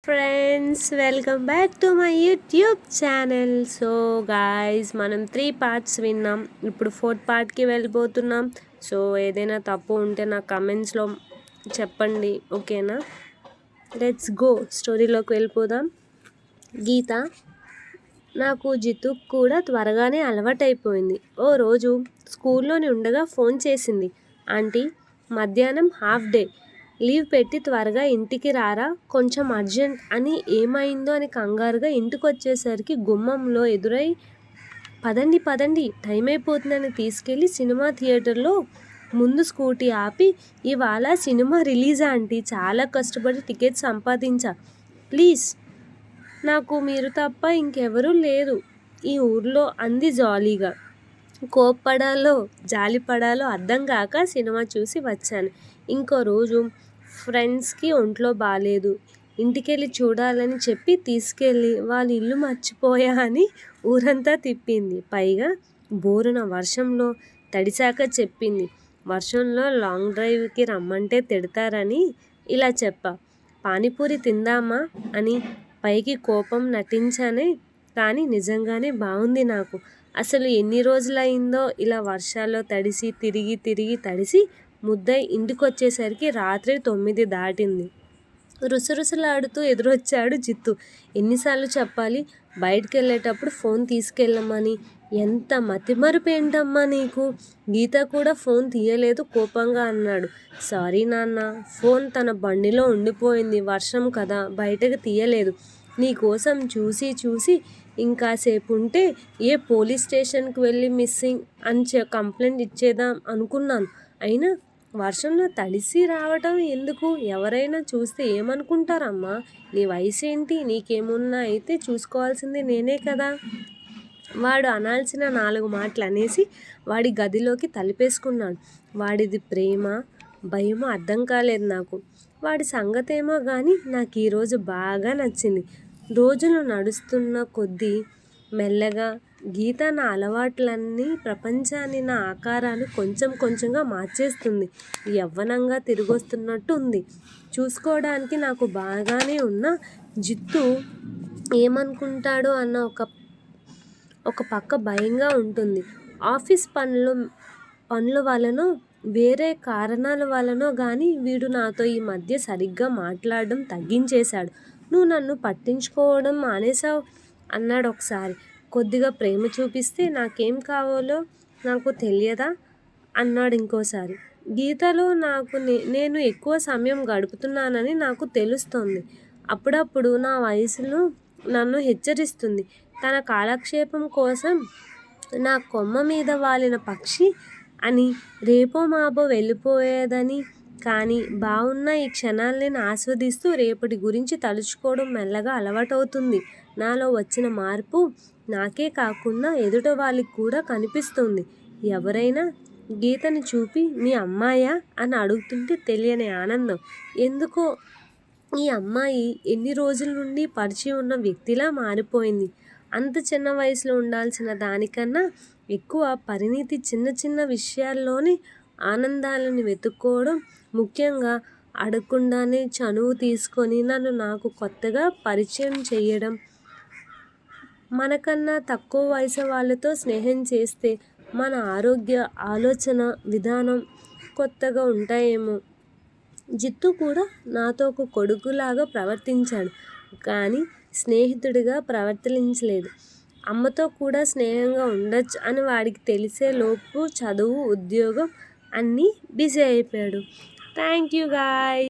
Friends, welcome back to my YouTube channel. So guys, మనం 3 parts విన్నాం. ఇప్పుడు 4th పార్ట్కి వెళ్ళిపోతున్నాం. సో ఏదైనా తప్పు ఉంటే నా కమెంట్స్లో చెప్పండి, ఓకేనా? లెట్స్ గో, స్టోరీలోకి వెళ్ళిపోదాం. గీత నాకు జితు కూడా త్వరగానే అలవాటైపోయింది. ఓ రోజు స్కూల్లోని ఉండగా ఫోన్ చేసింది. ఆంటీ, మధ్యాహ్నం హాఫ్ డే లీవ్ పెట్టి త్వరగా ఇంటికి రారా, కొంచెం అర్జెంట్ అని. ఏమైందో అని కంగారుగా ఇంటికి వచ్చేసరికి గుమ్మంలో ఎదురై పదండి పదండి టైం అయిపోతుందని తీసుకెళ్ళి సినిమా థియేటర్లో ముందు స్కూటీ ఆపి, ఇవాళ సినిమా రిలీజా ఆంటీ, చాలా కష్టపడి టికెట్ సంపాదించా, ప్లీజ్ నాకు మీరు తప్ప ఇంకెవరూ లేరు ఈ ఊర్లో అంది జాలీగా. కోప్పడాలో జాలిపడాలో అర్థం కాక సినిమా చూసి వచ్చాను. ఇంకో రోజు ఫ్రెండ్స్కి ఒంట్లో బాగాలేదు, ఇంటికెళ్ళి చూడాలని చెప్పి తీసుకెళ్ళి వాళ్ళ ఇల్లు మర్చిపోయా అని ఊరంతా తిప్పింది. పైగా బోరున వర్షంలో తడిశాక చెప్పింది, వర్షంలో లాంగ్ డ్రైవ్కి రమ్మంటే తిడతారని ఇలా చెప్పా. పానీపూరి తిందామా అని పైకి కోపం నటించానే కానీ నిజంగానే బాగుంది నాకు. అసలు ఎన్ని రోజులైందో ఇలా వర్షాల్లో తడిసి తిరిగి తిరిగి తడిసి ముద్దై ఇంటికొచ్చేసరికి రాత్రి 9 దాటింది. రుసరుసలాడుతూ ఎదురొచ్చాడు జిత్తు. ఎన్నిసార్లు చెప్పాలి, బయటికి వెళ్ళేటప్పుడు ఫోన్ తీసుకెళ్ళమని. ఎంత మతిమరుపేంటమ్మా నీకు. గీత కూడా ఫోన్ తీయలేదు, కోపంగా అన్నాడు. సారీ నాన్న, ఫోన్ తన బండిలో ఉండిపోయింది, వర్షం కదా బయటకు తీయలేదు. నీకోసం చూసి చూసి ఇంకాసేపు ఉంటే ఏ పోలీస్ స్టేషన్కి వెళ్ళి మిస్సింగ్ అని కంప్లైంట్ ఇచ్చేద్దాం అనుకున్నాను. అయినా వర్షంలో తడిసి రావటం ఎందుకు, ఎవరైనా చూస్తే ఏమనుకుంటారమ్మా, నీ వయసు ఏంటి, నీకేమున్నా అయితే చూసుకోవాల్సింది నేనే కదా. వాడు అనాల్సిన 4 మాటలు అనేసి వాడి గదిలోకి తలుపేసుకున్నాడు. వాడిది ప్రేమ భయమో అర్థం కాలేదు నాకు. వాడి సంగతేమో కానీ నాకు ఈరోజు బాగా నచ్చింది. రోజులు నడుస్తున్న కొద్దీ మెల్లగా గీత నా అలవాట్లన్నీ, ప్రపంచాన్ని, నా ఆకారాన్ని కొంచెం కొంచెంగా మార్చేస్తుంది. యవ్వనంగా తిరిగొస్తున్నట్టు ఉంది. చూసుకోవడానికి నాకు బాగానే ఉన్న జిత్తు ఏమనుకుంటాడో అన్న ఒక పక్క భయంగా ఉంటుంది. ఆఫీస్ పనుల వలనో వేరే కారణాల వలనో కానీ వీడు నాతో ఈ మధ్య సరిగ్గా మాట్లాడడం తగ్గించేశాడు. నువ్వు నన్ను పట్టించుకోవడం మానేశావు అన్నాడు ఒకసారి. కొద్దిగా ప్రేమ చూపిస్తే నాకేం కావాలో నాకు తెలియదా అన్నాడు ఇంకోసారి. గీతలో నేను ఎక్కువ సమయం గడుపుతున్నానని నాకు తెలుస్తోంది. అప్పుడప్పుడు నా వయసులో నన్ను హెచ్చరిస్తుంది. తన కాలక్షేపం కోసం నా కొమ్మ మీద వాలిన పక్షి అని, రేపో మాపో వెళ్ళిపోయేదని. కానీ బాగున్న ఈ క్షణాలను ఆస్వాదిస్తూ రేపటి గురించి తలుచుకోవడం మెల్లగా అలవాటవుతుంది. నాలో వచ్చిన మార్పు నాకే కాకుండా ఎదుట వాళ్ళకి కూడా కనిపిస్తుంది. ఎవరైనా గీతని చూపి మీ అమ్మాయా అని అడుగుతుంటే తెలియని ఆనందం. ఎందుకో ఈ అమ్మాయి ఎన్ని రోజుల నుండి పరిచయం ఉన్న వ్యక్తిలా మారిపోయింది. అంత చిన్న వయసులో ఉండాల్సిన దానికన్నా ఎక్కువ పరిణితి చిన్న చిన్న విషయాల్లోనే ఆనందాలను వెతుక్కోవడం, ముఖ్యంగా అడగకుండానే చనువు తీసుకొని నన్ను నాకు కొత్తగా పరిచయం చేయడం. మనకన్నా తక్కువ వయసు వాళ్ళతో స్నేహం చేస్తే మన ఆలోచన విధానం కొత్తగా ఉంటాయేమో. జిత్తు కూడా నాతో ఒక కొడుకులాగా ప్రవర్తించాడు, కానీ స్నేహితుడిగా ప్రవర్తించలేదు. అమ్మతో కూడా స్నేహంగా ఉండొచ్చు అని వాడికి తెలిసే లోపు చదువు, ఉద్యోగం అన్నీ బిజీ అయిపోయాడు. Thank you guys.